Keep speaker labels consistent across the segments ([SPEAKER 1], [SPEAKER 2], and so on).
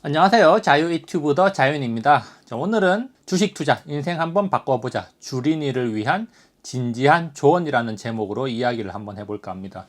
[SPEAKER 1] 안녕하세요. 자유 유튜브더 자윤입니다. 오늘은 주식 투자 인생 한번 바꿔보자 주린이를 위한 진지한 조언이라는 제목으로 이야기를 한번 해볼까 합니다.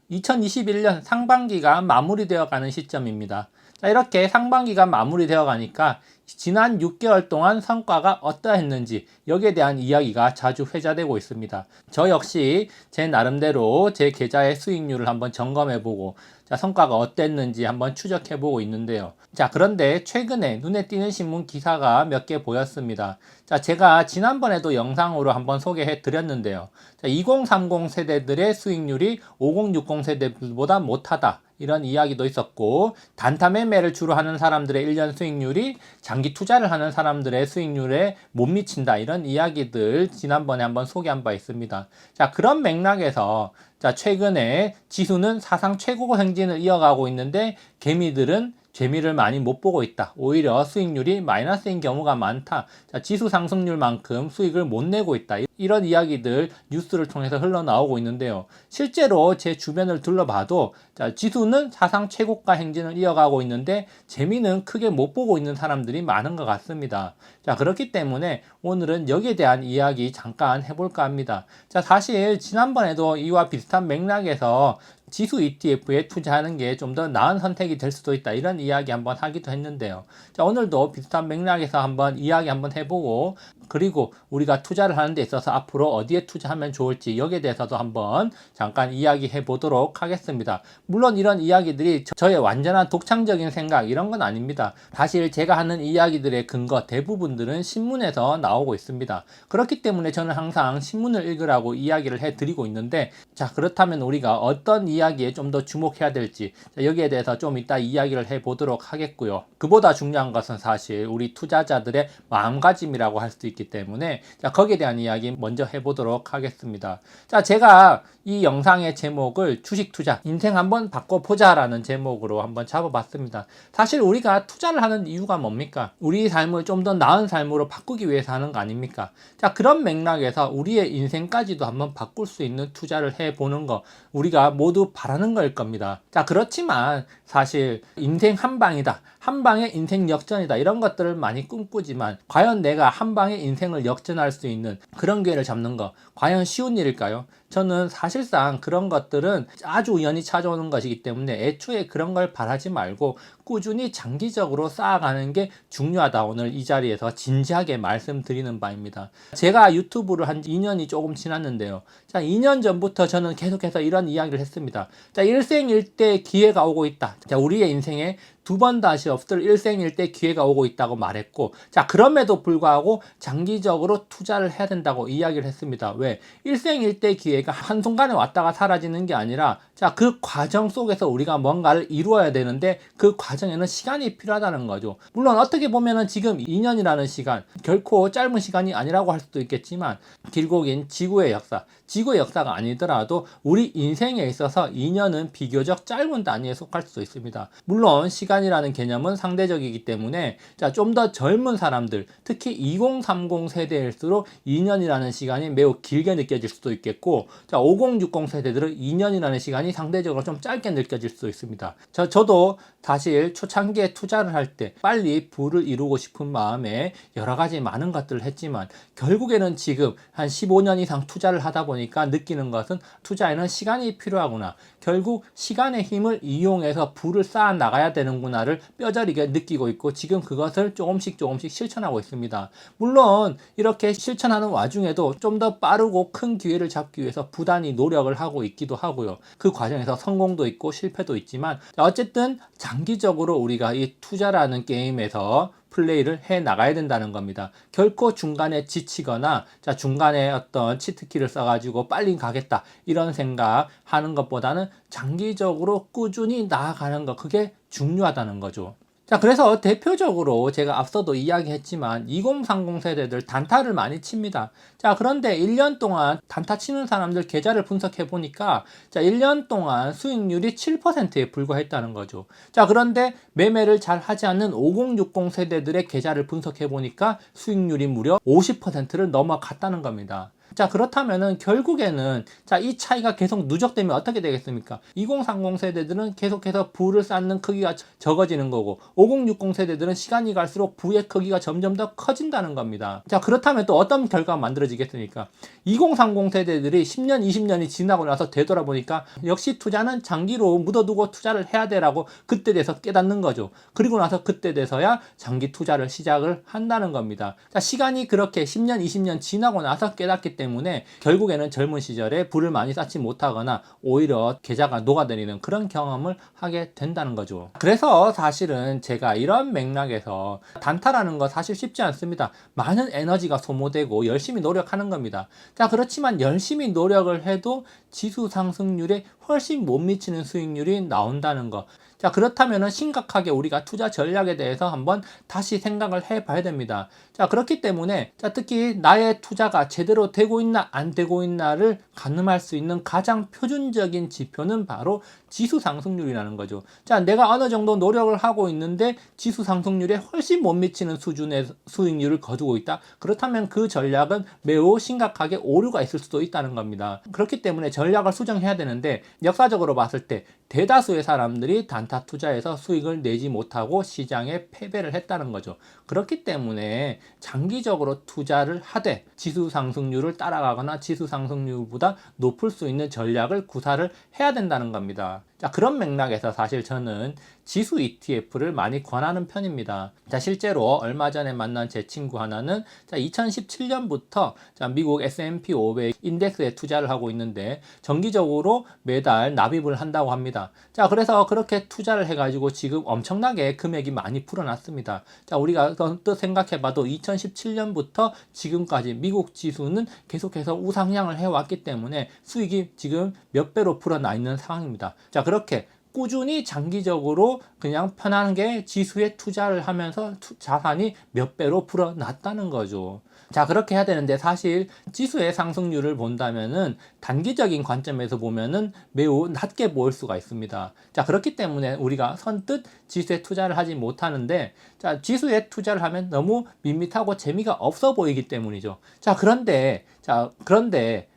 [SPEAKER 1] 2021년 상반기가 마무리되어 가는 시점입니다. 이렇게 상반기가 마무리되어 가니까 지난 6개월 동안 성과가 어떠했는지 여기에 대한 이야기가 자주 회자되고 있습니다. 저 역시 제 나름대로 제 계좌의 수익률을 한번 점검해보고 성과가 어땠는지 한번 추적해보고 있는데요. 그런데 최근에 눈에 띄는 신문 기사가 몇 개 보였습니다. 제가 지난번에도 영상으로 한번 소개해 드렸는데요. 2030 세대들의 수익률이 5060 세대들보다 못하다. 이런 이야기도 있었고, 단타 매매를 주로 하는 사람들의 1년 수익률이 장기 투자를 하는 사람들의 수익률에 못 미친다. 이런 이야기들 지난번에 한번 소개한 바 있습니다. 그런 맥락에서 최근에 지수는 사상 최고 행진을 이어가고 있는데 개미들은 재미를 많이 못 보고 있다. 오히려 수익률이 마이너스인 경우가 많다. 지수 상승률만큼 수익을 못 내고 있다. 이런 이야기들 뉴스를 통해서 흘러나오고 있는데요. 실제로 제 주변을 둘러봐도 지수는 사상 최고가 행진을 이어가고 있는데 재미는 크게 못 보고 있는 사람들이 많은 것 같습니다. 그렇기 때문에 오늘은 여기에 대한 이야기 잠깐 해볼까 합니다. 사실 지난번에도 이와 비슷한 맥락에서 지수 ETF에 투자하는 게 좀 더 나은 선택이 될 수도 있다. 이런 이야기 한번 하기도 했는데요. 오늘도 비슷한 맥락에서 한번 이야기 한번 해보고, 그리고 우리가 투자를 하는 데 있어서 앞으로 어디에 투자하면 좋을지 여기에 대해서도 한번 잠깐 이야기해 보도록 하겠습니다. 물론 이런 이야기들이 저의 완전한 독창적인 생각 이런 건 아닙니다. 사실 제가 하는 이야기들의 근거 대부분들은 신문에서 나오고 있습니다. 그렇기 때문에 저는 항상 신문을 읽으라고 이야기를 해 드리고 있는데, 그렇다면 우리가 어떤 이야기에 좀 더 주목해야 될지 여기에 대해서 좀 이따 이야기를 해 보도록 하겠고요. 그보다 중요한 것은 사실 우리 투자자들의 마음가짐이라고 할 수도 있기 때문에 거기에 대한 이야기 먼저 해 보도록 하겠습니다. 제가 이 영상의 제목을 주식 투자 인생 한번 바꿔보자 라는 제목으로 한번 잡아봤습니다. 사실 우리가 투자를 하는 이유가 뭡니까? 우리 삶을 좀 더 나은 삶으로 바꾸기 위해서 하는 거 아닙니까? 그런 맥락에서 우리의 인생까지도 한번 바꿀 수 있는 투자를 해보는 거 우리가 모두 바라는 거일 겁니다. 그렇지만 사실 인생 한방이다, 한방의 인생 역전이다, 이런 것들을 많이 꿈꾸지만 과연 내가 한방의 인생을 역전할 수 있는 그런 기회를 잡는 거 과연 쉬운 일일까요? 저는 사실상 그런 것들은 아주 우연히 찾아오는 것이기 때문에 애초에 그런 걸 바라지 말고 꾸준히 장기적으로 쌓아가는 게 중요하다. 오늘 이 자리에서 진지하게 말씀드리는 바입니다. 제가 유튜브를 한 2년이 조금 지났는데요. 2년 전부터 저는 계속해서 이런 이야기를 했습니다. 일생일대 기회가 오고 있다. 우리의 인생에 두 번 다시 없을 일생일대 기회가 오고 있다고 말했고, 그럼에도 불구하고 장기적으로 투자를 해야 된다고 이야기를 했습니다. 왜? 일생일대 기회가 한순간에 왔다가 사라지는 게 아니라 그 과정 속에서 우리가 뭔가를 이루어야 되는데 그 과정에는 시간이 필요하다는 거죠. 물론 어떻게 보면은 지금 2년이라는 시간 결코 짧은 시간이 아니라고 할 수도 있겠지만, 길고 긴 지구의 역사가 아니더라도 우리 인생에 있어서 2년은 비교적 짧은 단위에 속할 수도 있습니다. 물론 시간이라는 개념은 상대적이기 때문에 좀 더 젊은 사람들, 특히 2030 세대일수록 2년이라는 시간이 매우 길게 느껴질 수도 있겠고, 5060 세대들은 2년이라는 시간이 상대적으로 좀 짧게 느껴질 수도 있습니다. 저도 사실 초창기에 투자를 할 때 빨리 부를 이루고 싶은 마음에 여러 가지 많은 것들을 했지만, 결국에는 지금 한 15년 이상 투자를 하다 보니까 느끼는 것은 투자에는 시간이 필요하구나, 결국 시간의 힘을 이용해서 부를 쌓아 나가야 되는구나를 뼈저리게 느끼고 있고, 지금 그것을 조금씩 실천하고 있습니다. 물론 이렇게 실천하는 와중에도 좀 더 빠르고 큰 기회를 잡기 위해서 부단히 노력을 하고 있기도 하고요. 그 과정에서 성공도 있고 실패도 있지만, 어쨌든 장기적으로 우리가 이 투자라는 게임에서 플레이를 해 나가야 된다는 겁니다. 결코 중간에 지치거나 중간에 어떤 치트키를 써가지고 빨리 가겠다 이런 생각 하는 것보다는 장기적으로 꾸준히 나아가는 것, 그게 중요하다는 거죠. 자, 그래서 대표적으로 제가 앞서도 이야기했지만 2030 세대들 단타를 많이 칩니다. 자, 그런데 1년 동안 단타 치는 사람들 계좌를 분석해 보니까 자, 1년 동안 수익률이 7%에 불과했다는 거죠. 자, 그런데 매매를 잘 하지 않는 5060 세대들의 계좌를 분석해 보니까 수익률이 무려 50%를 넘어갔다는 겁니다. 자, 그렇다면은 결국에는 자, 이 차이가 계속 누적되면 어떻게 되겠습니까? 2030 세대들은 계속해서 부를 쌓는 크기가 적어지는 거고 5060 세대들은 시간이 갈수록 부의 크기가 점점 더 커진다는 겁니다. 자, 그렇다면 또 어떤 결과가 만들어지겠습니까? 2030 세대들이 10년, 20년이 지나고 나서 되돌아보니까 역시 투자는 장기로 묻어두고 투자를 해야 되라고 그때 돼서 깨닫는 거죠. 그리고 나서 그때 돼서야 장기 투자를 시작을 한다는 겁니다. 자, 시간이 그렇게 10년, 20년 지나고 나서 깨닫기 때문에 결국에는 젊은 시절에 부를 많이 쌓지 못하거나 오히려 계좌가 녹아내리는 그런 경험을 하게 된다는 거죠. 그래서 사실은 제가 이런 맥락에서 단타라는 거 사실 쉽지 않습니다. 많은 에너지가 소모되고 열심히 노력하는 겁니다. 자, 그렇지만 열심히 노력을 해도 지수 상승률에 훨씬 못 미치는 수익률이 나온다는 거. 자, 그렇다면 심각하게 우리가 투자 전략에 대해서 한번 다시 생각을 해 봐야 됩니다. 자, 그렇기 때문에 자, 특히 나의 투자가 제대로 되고 있나 안 되고 있나를 가늠할 수 있는 가장 표준적인 지표는 바로 지수 상승률이라는 거죠. 자, 내가 어느 정도 노력을 하고 있는데 지수 상승률에 훨씬 못 미치는 수준의 수익률을 거두고 있다. 그렇다면 그 전략은 매우 심각하게 오류가 있을 수도 있다는 겁니다. 그렇기 때문에 전략을 수정해야 되는데 역사적으로 봤을 때 대다수의 사람들이 단타 투자에서 수익을 내지 못하고 시장에 패배를 했다는 거죠. 그렇기 때문에 장기적으로 투자를 하되 지수 상승률을 따라가거나 지수 상승률보다 높을 수 있는 전략을 구사를 해야 된다는 겁니다. 자, 그런 맥락에서 사실 저는 지수 ETF를 많이 권하는 편입니다. 자, 실제로 얼마 전에 만난 제 친구 하나는 2017년부터 미국 S&P 500 인덱스에 투자를 하고 있는데 정기적으로 매달 납입을 한다고 합니다. 자, 그래서 그렇게 투자를 해가지고 지금 엄청나게 금액이 많이 불어났습니다. 자, 우리가 또 생각해봐도 2017년부터 지금까지 미국 지수는 계속해서 우상향을 해왔기 때문에 수익이 지금 몇 배로 불어나 있는 상황입니다. 자, 그렇게 꾸준히 장기적으로 그냥 편안하게 지수에 투자를 하면서 자산이 몇 배로 불어났다는 거죠. 자, 그렇게 해야 되는데 사실 지수의 상승률을 본다면은 단기적인 관점에서 보면은 매우 낮게 보일 수가 있습니다. 자, 그렇기 때문에 우리가 선뜻 지수에 투자를 하지 못하는데 자, 지수에 투자를 하면 너무 밋밋하고 재미가 없어 보이기 때문이죠. 자, 그런데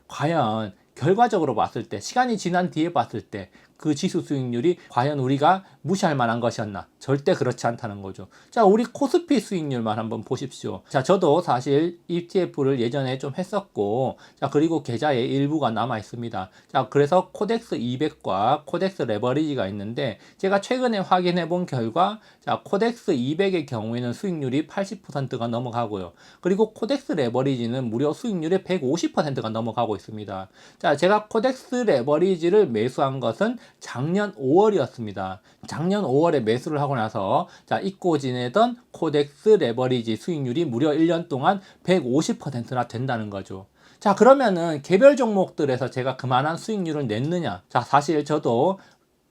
[SPEAKER 1] 과연 결과적으로 봤을 때 시간이 지난 뒤에 봤을 때 그 지수 수익률이 과연 우리가 무시할 만한 것이었나? 절대 그렇지 않다는 거죠. 자, 우리 코스피 수익률만 한번 보십시오. 자, 저도 사실 ETF를 예전에 좀 했었고, 자, 그리고 계좌에 일부가 남아 있습니다. 자, 그래서 코덱스 200과 코덱스 레버리지가 있는데, 제가 최근에 확인해 본 결과, 자, 코덱스 200의 경우에는 수익률이 80%가 넘어가고요. 그리고 코덱스 레버리지는 무려 수익률의 150%가 넘어가고 있습니다. 자, 제가 코덱스 레버리지를 매수한 것은 작년 5월이었습니다. 작년 5월에 매수를 하고 나서 자, 잊고 지내던 코덱스 레버리지 수익률이 무려 1년 동안 150%나 된다는 거죠. 자, 그러면은 개별 종목들에서 제가 그만한 수익률을 냈느냐? 자, 사실 저도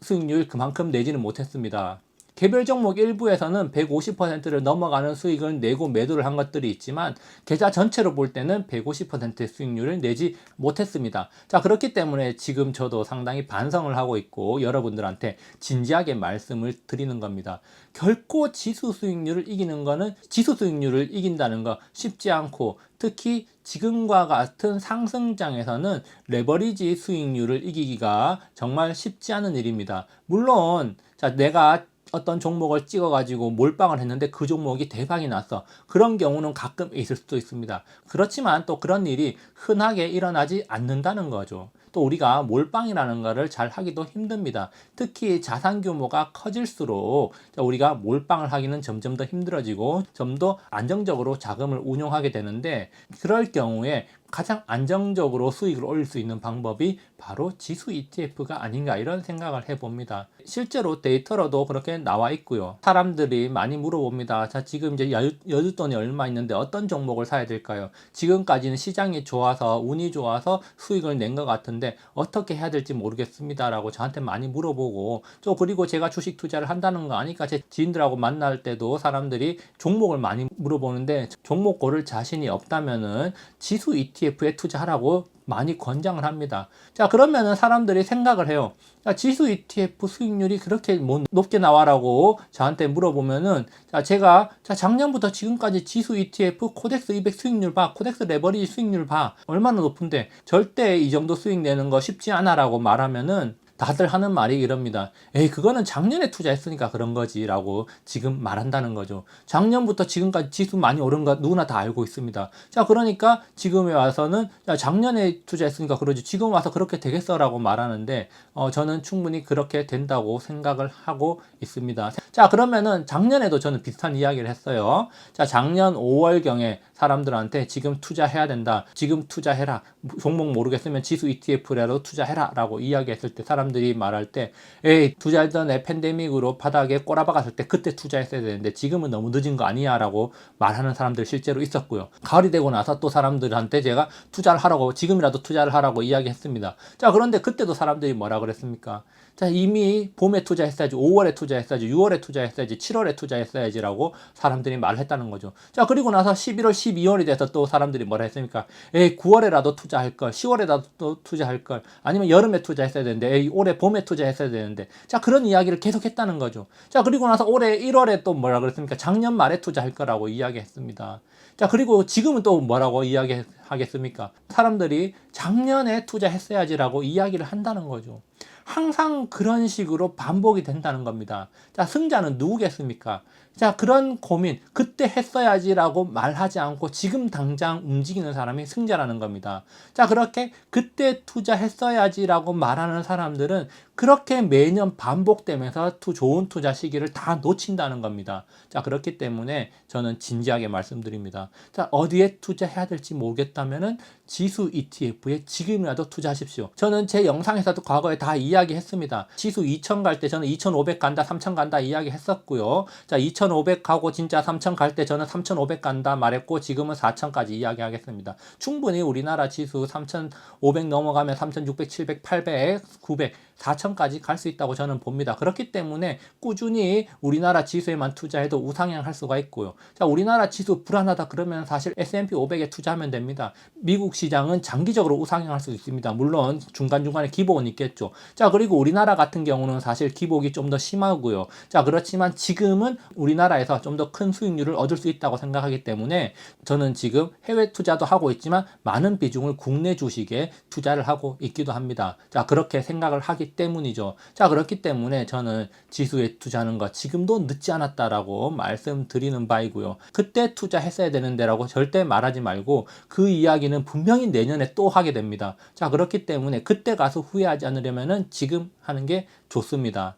[SPEAKER 1] 수익률 그만큼 내지는 못했습니다. 개별 종목 일부에서는 150%를 넘어가는 수익을 내고 매도를 한 것들이 있지만 계좌 전체로 볼 때는 150%의 수익률을 내지 못했습니다. 자, 그렇기 때문에 지금 저도 상당히 반성을 하고 있고 여러분들한테 진지하게 말씀을 드리는 겁니다. 결코 지수 수익률을 이긴다는 거 쉽지 않고 특히 지금과 같은 상승장에서는 레버리지 수익률을 이기기가 정말 쉽지 않은 일입니다. 물론 자, 내가 어떤 종목을 찍어가지고 몰빵을 했는데 그 종목이 대박이 났어. 그런 경우는 가끔 있을 수도 있습니다. 그렇지만 또 그런 일이 흔하게 일어나지 않는다는 거죠. 또 우리가 몰빵이라는 거를 잘 하기도 힘듭니다. 특히 자산 규모가 커질수록 우리가 몰빵을 하기는 점점 더 힘들어지고 좀 더 안정적으로 자금을 운용하게 되는데 그럴 경우에 가장 안정적으로 수익을 올릴 수 있는 방법이 바로 지수 ETF가 아닌가 이런 생각을 해봅니다. 실제로 데이터로도 그렇게 나와 있고요. 사람들이 많이 물어봅니다. 자, 지금 이제 여윳돈이 얼마 있는데 어떤 종목을 사야 될까요? 지금까지는 시장이 좋아서 운이 좋아서 수익을 낸 것 같은데 어떻게 해야 될지 모르겠습니다 라고 저한테 많이 물어보고, 또 그리고 제가 주식 투자를 한다는 거 아니까 제 지인들하고 만날 때도 사람들이 종목을 많이 물어보는데, 종목 고를 자신이 없다면은 지수 ETF에 투자하라고 많이 권장을 합니다. 자, 그러면은 사람들이 생각을 해요. 자, 지수 ETF 수익률이 그렇게 뭐 높게 나와라고 저한테 물어보면은, 자, 제가 작년부터 지금까지 지수 ETF 코덱스 200 수익률 봐, 코덱스 레버리지 수익률 봐, 얼마나 높은데 절대 이 정도 수익 내는 거 쉽지 않아라고 말하면은 다들 하는 말이 이럽니다. 에이, 그거는 작년에 투자했으니까 그런 거지 라고 지금 말한다는 거죠. 작년부터 지금까지 지수 많이 오른 거 누구나 다 알고 있습니다. 자, 그러니까 지금에 와서는 작년에 투자했으니까 그러지 지금 와서 그렇게 되겠어 라고 말하는데, 저는 충분히 그렇게 된다고 생각을 하고 있습니다. 자, 그러면은 작년에도 저는 비슷한 이야기를 했어요. 자, 작년 5월경에 사람들한테 지금 투자해야 된다, 지금 투자해라, 종목 모르겠으면 지수 ETF라도 투자해라 라고 이야기했을 때 사람들이 말할 때, 에이, 투자할 전에 팬데믹으로 바닥에 꼬라박았을 때 그때 투자했어야 되는데 지금은 너무 늦은 거 아니야 라고 말하는 사람들 실제로 있었고요. 가을이 되고 나서 또 사람들한테 제가 투자를 하라고, 지금이라도 투자를 하라고 이야기했습니다. 자, 그런데 그때도 사람들이 뭐라 그랬습니까? 자, 이미 봄에 투자했어야지, 5월에 투자했어야지, 6월에 투자했어야지, 7월에 투자했어야지라고 사람들이 말했다는 거죠. 자, 그리고 나서 11월, 12월이 돼서 또 사람들이 뭐라 했습니까? 에이, 9월에라도 투자할 걸, 10월에라도 또 투자할 걸, 아니면 여름에 투자했어야 되는데, 에이, 올해 봄에 투자했어야 되는데, 자, 그런 이야기를 계속 했다는 거죠. 자, 그리고 나서 올해 1월에 또 뭐라 그랬습니까? 작년 말에 투자할 거라고 이야기했습니다. 자, 그리고 지금은 또 뭐라고 이야기하겠습니까? 사람들이 작년에 투자했어야지라고 이야기를 한다는 거죠. 항상 그런 식으로 반복이 된다는 겁니다. 자, 승자는 누구겠습니까? 자, 그런 고민, 그때 했어야지라고 말하지 않고 지금 당장 움직이는 사람이 승자라는 겁니다. 자, 그렇게 그때 투자했어야지라고 말하는 사람들은 그렇게 매년 반복되면서 좋은 투자 시기를 다 놓친다는 겁니다. 자, 그렇기 때문에 저는 진지하게 말씀드립니다. 자, 어디에 투자해야 될지 모르겠다면은 지수 ETF에 지금이라도 투자하십시오. 저는 제 영상에서도 과거에 다 이야기했습니다. 지수 2000 갈 때 저는 2500 간다, 3000 간다 이야기했었고요. 자, 2500 가고 진짜 3000 갈 때 저는 3500 간다 말했고, 지금은 4000까지 이야기하겠습니다. 충분히 우리나라 지수 3500 넘어가면 3600, 700, 800, 900, 4000까지 갈 수 있다고 저는 봅니다. 그렇기 때문에 꾸준히 우리나라 지수에만 투자해도 우상향 할 수가 있고요. 자, 우리나라 지수 불안하다 그러면 사실 S&P 500에 투자하면 됩니다. 미국 시장은 장기적으로 우상향할 수 있습니다. 물론 중간중간에 기복은 있겠죠. 자, 그리고 우리나라 같은 경우는 사실 기복이 좀 더 심하고요. 자, 그렇지만 지금은 우리나라에서 좀 더 큰 수익률을 얻을 수 있다고 생각하기 때문에 저는 지금 해외 투자도 하고 있지만 많은 비중을 국내 주식에 투자를 하고 있기도 합니다. 자, 그렇게 생각을 하기 때문이죠. 자, 그렇기 때문에 저는 지수에 투자하는 거 지금도 늦지 않았다라고 말씀드리는 바이고요. 그때 투자했어야 되는데라고 절대 말하지 말고 그 이야기는 분명히 내년에 또 하게 됩니다. 자, 그렇기 때문에 그때 가서 후회하지 않으려면은 지금 하는 게 좋습니다.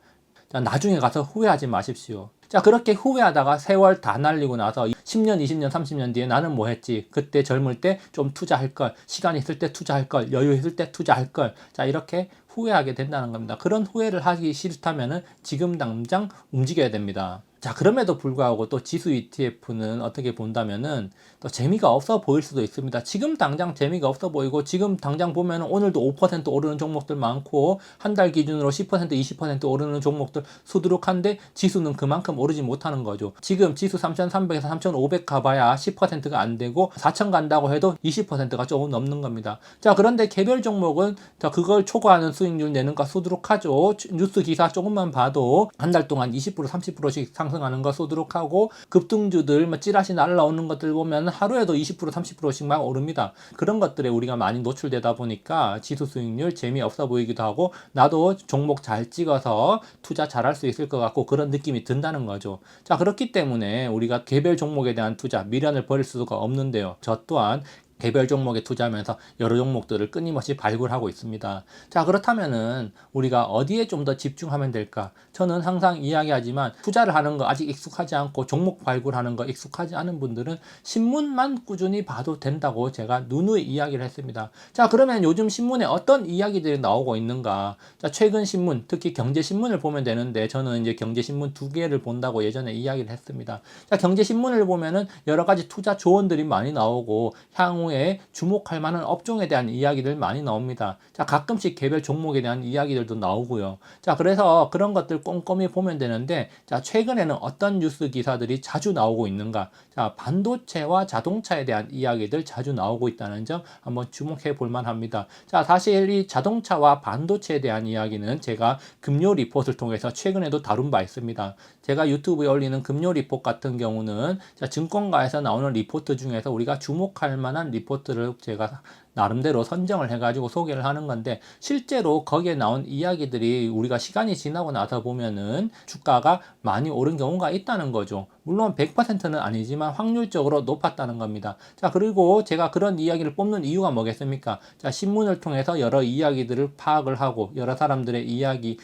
[SPEAKER 1] 자, 나중에 가서 후회하지 마십시오. 자, 그렇게 후회하다가 세월 다 날리고 나서 10년, 20년, 30년 뒤에 나는 뭐 했지? 그때 젊을 때 좀 투자할 걸, 시간 있을 때 투자할 걸, 여유 있을 때 투자할 걸. 자, 이렇게 후회하게 된다는 겁니다. 그런 후회를 하기 싫다면은 지금 당장 움직여야 됩니다. 자, 그럼에도 불구하고 또 지수 ETF는 어떻게 본다면은 또 재미가 없어 보일 수도 있습니다. 지금 당장 재미가 없어 보이고, 지금 당장 보면은 오늘도 5% 오르는 종목들 많고, 한 달 기준으로 10%, 20% 오르는 종목들 수두룩한데 지수는 그만큼 오르지 못하는 거죠. 지금 지수 3,300에서 3,500 가봐야 10%가 안 되고, 4,000 간다고 해도 20%가 조금 넘는 겁니다. 자, 그런데 개별 종목은 그걸 초과하는 수익률 내는 거 수두룩하죠. 뉴스 기사 조금만 봐도 한 달 동안 20%, 30%씩 상승하는 거 수두룩하고, 급등주들 찌라시 날라오는 것들 보면 하루에도 20%, 30%씩 막 오릅니다. 그런 것들에 우리가 많이 노출되다 보니까 지수 수익률 재미없어 보이기도 하고, 나도 종목 잘 찍어서 투자 잘할 수 있을 것 같고 그런 느낌이 든다는 거죠. 자, 그렇기 때문에 우리가 개별 종목에 대한 투자, 미련을 버릴 수가 없는데요. 저 또한 개별 종목에 투자하면서 여러 종목들을 끊임없이 발굴하고 있습니다. 자, 그렇다면은 우리가 어디에 좀 더 집중하면 될까? 저는 항상 이야기하지만 투자를 하는 거 아직 익숙하지 않고 종목 발굴하는 거 익숙하지 않은 분들은 신문만 꾸준히 봐도 된다고 제가 누누이 이야기를 했습니다. 자, 그러면 요즘 신문에 어떤 이야기들이 나오고 있는가? 자, 최근 신문, 특히 경제신문을 보면 되는데 저는 이제 경제신문 2개를 본다고 예전에 이야기를 했습니다. 자, 경제신문을 보면은 여러 가지 투자 조언들이 많이 나오고 향후에 주목할 만한 업종에 대한 이야기들 많이 나옵니다. 자, 가끔씩 개별 종목에 대한 이야기들도 나오고요. 자, 그래서 그런 것들 꼼꼼히 보면 되는데, 자, 최근에는 어떤 뉴스 기사들이 자주 나오고 있는가? 자, 반도체와 자동차에 대한 이야기들 자주 나오고 있다는 점 한번 주목해 볼 만합니다. 자, 사실 이 자동차와 반도체에 대한 이야기는 제가 금요 리포트를 통해서 최근에도 다룬 바 있습니다. 제가 유튜브에 올리는 금요 리포트 같은 경우는 자, 증권가에서 나오는 리포트 중에서 우리가 주목할 만한 리포트를 제가 나름대로 선정을 해가지고 소개를 하는 건데, 실제로 거기에 나온 이야기들이 우리가 시간이 지나고 나서 보면은 주가가 많이 오른 경우가 있다는 거죠. 물론 100%는 아니지만 확률적으로 높았다는 겁니다. 자, 그리고 제가 그런 이야기를 뽑는 이유가 뭐겠습니까? 자, 신문을 통해서 여러 이야기들을 파악을 하고 여러 사람들의 이야기,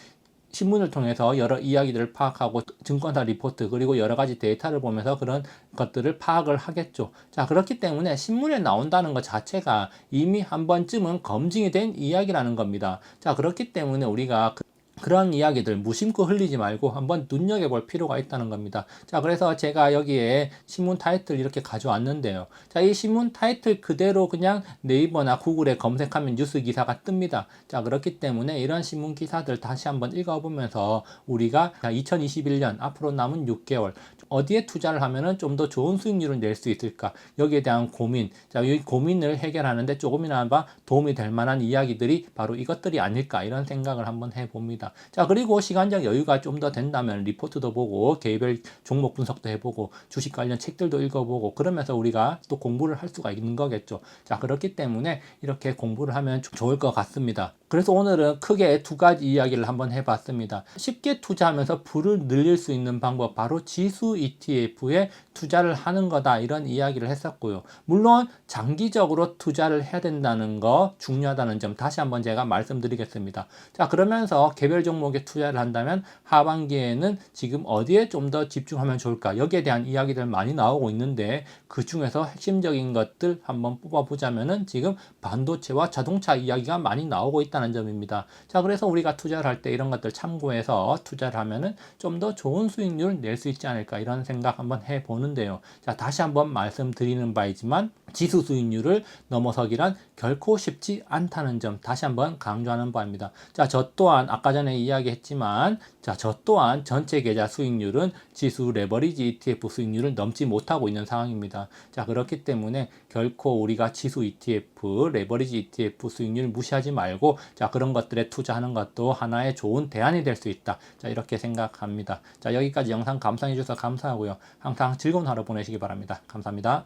[SPEAKER 1] 신문을 통해서 여러 이야기들을 파악하고 증권사 리포트 그리고 여러 가지 데이터를 보면서 그런 것들을 파악을 하겠죠. 자, 그렇기 때문에 신문에 나온다는 것 자체가 이미 한 번쯤은 검증이 된 이야기라는 겁니다. 자, 그렇기 때문에 우리가 그런 이야기들 무심코 흘리지 말고 한번 눈여겨볼 필요가 있다는 겁니다. 자, 그래서 제가 여기에 신문 타이틀 이렇게 가져왔는데요. 자, 이 신문 타이틀 그대로 그냥 네이버나 구글에 검색하면 뉴스 기사가 뜹니다. 자, 그렇기 때문에 이런 신문 기사들 다시 한번 읽어보면서 우리가 2021년 앞으로 남은 6개월 어디에 투자를 하면은 좀 더 좋은 수익률을 낼 수 있을까? 여기에 대한 고민. 자, 이 고민을 해결하는데 조금이나마 도움이 될 만한 이야기들이 바로 이것들이 아닐까 이런 생각을 한번 해봅니다. 자, 그리고 시간적 여유가 좀 더 된다면 리포트도 보고 개별 종목 분석도 해보고 주식 관련 책들도 읽어보고 그러면서 우리가 또 공부를 할 수가 있는 거겠죠. 자, 그렇기 때문에 이렇게 공부를 하면 좋을 것 같습니다. 그래서 오늘은 크게 2가지 이야기를 한번 해봤습니다. 쉽게 투자하면서 부를 늘릴 수 있는 방법, 바로 지수 ETF에 투자를 하는 거다, 이런 이야기를 했었고요. 물론 장기적으로 투자를 해야 된다는 거 중요하다는 점 다시 한번 제가 말씀드리겠습니다. 자, 그러면서 개별 종목에 투자를 한다면 하반기에는 지금 어디에 좀 더 집중하면 좋을까, 여기에 대한 이야기들 많이 나오고 있는데 그 중에서 핵심적인 것들 한번 뽑아보자면은 지금 반도체와 자동차 이야기가 많이 나오고 있다는 점입니다. 자, 그래서 우리가 투자를 할 때 이런 것들 참고해서 투자를 하면은 좀 더 좋은 수익률을 낼 수 있지 않을까 이런 생각 한번 해보는데요. 자, 다시 한번 말씀드리는 바이지만 지수 수익률을 넘어서기란 결코 쉽지 않다는 점 다시 한번 강조하는 바입니다. 자, 저 또한 아까 전에 이야기했지만 저 또한 전체 계좌 수익률은 지수 레버리지 ETF 수익률을 넘지 못하고 있는 상황입니다. 자, 그렇기 때문에 결코 우리가 지수 ETF, 레버리지 ETF 수익률 무시하지 말고 자, 그런 것들에 투자하는 것도 하나의 좋은 대안이 될 수 있다. 자, 이렇게 생각합니다. 자, 여기까지 영상 감상해 주셔서 감사하고요. 항상 즐거운 하루 보내시기 바랍니다. 감사합니다.